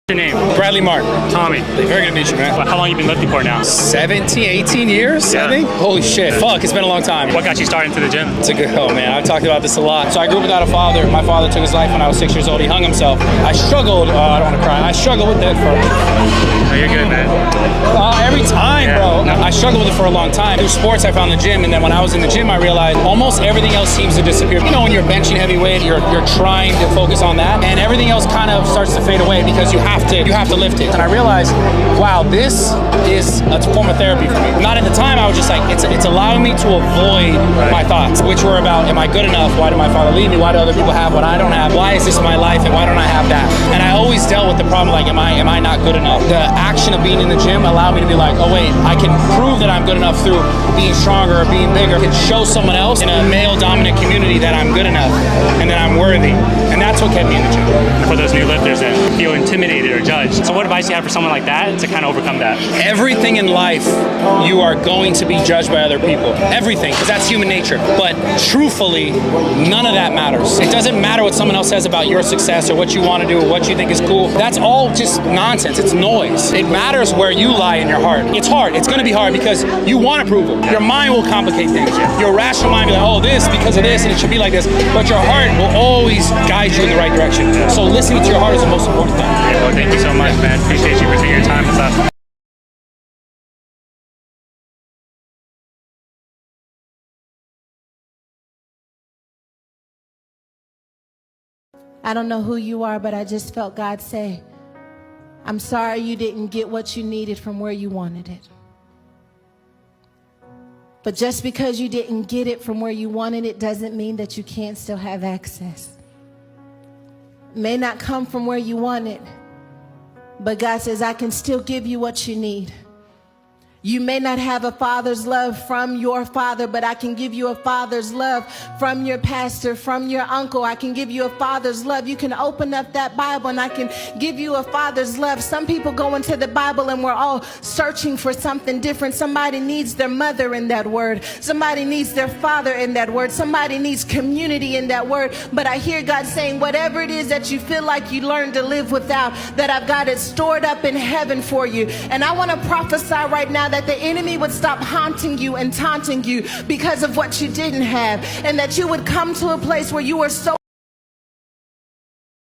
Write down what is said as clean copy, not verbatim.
Your name? Bradley Mark. Tommy. Very good to meet you, man. How long you been lifting for now? 17, 18 years, Yeah. I think. Holy shit. Fuck, it's been a long time. What got you started into the gym? It's a good, oh man, I've talked about this a lot. So I grew up without a father. My father took his life when I was 6 years old. He hung himself. I struggled, I don't want to cry. I struggled with that for Oh, you're good, man. every time, Yeah. bro. I struggled with it for a long time. Through sports, I found the gym, and then when I was in the gym, I realized almost everything else seems to disappear. You know, when you're benching heavy weight, you're trying to focus on that, and everything else kind of starts to fade away because you have to lift it. And I realized, wow, this is a form of therapy for me. Not at the time, I was just like, it's allowing me to avoid my thoughts, which were about, am I good enough? Why did my father leave me? Why do other people have what I don't have? Why is this my life, and why don't I have that? And I always dealt with the problem like, am I not good enough? The action of being in the gym allowed me to be like, oh wait, I can prove that I'm good enough through being stronger or being bigger. I can show someone else in a male-dominant community that I'm good enough and that I'm worthy. And that's what kept me in the gym. For those new lifters that feel intimidated or judged. So what advice do you have for someone like that to kind of overcome that? Everything in life, you are going to be judged by other people. Everything, because that's human nature. But truthfully, none of that matters. It doesn't matter what someone else says about your success or what you want to do or what you think is cool. That's all just nonsense. It's noise. It matters where you lie in your heart. It's hard. It's going to be hard because you want approval. Your mind will complicate things. Your rational mind will be like, oh, this because of this, and it should be like this. But your heart will always guide you in the right direction. So listening to your heart is the most important thing. Yeah, well, thank you so much, man. Appreciate you for taking your time and stuff. I don't know who you are, but I just felt God say, I'm sorry you didn't get what you needed from where you wanted it. But just because you didn't get it from where you wanted it doesn't mean that you can't still have access. It may not come from where you want it, but God says, I can still give you what you need. You may not have a father's love from your father, but I can give you a father's love from your pastor, from your uncle. I can give you a father's love. You can open up that Bible and I can give you a father's love. Some people go into the Bible and we're all searching for something different. Somebody needs their mother in that word. Somebody needs their father in that word. Somebody needs community in that word. But I hear God saying, whatever it is that you feel like you learned to live without, that I've got it stored up in heaven for you. And I want to prophesy right now that the enemy would stop haunting you and taunting you because of what you didn't have, and that you would come to a place where you are so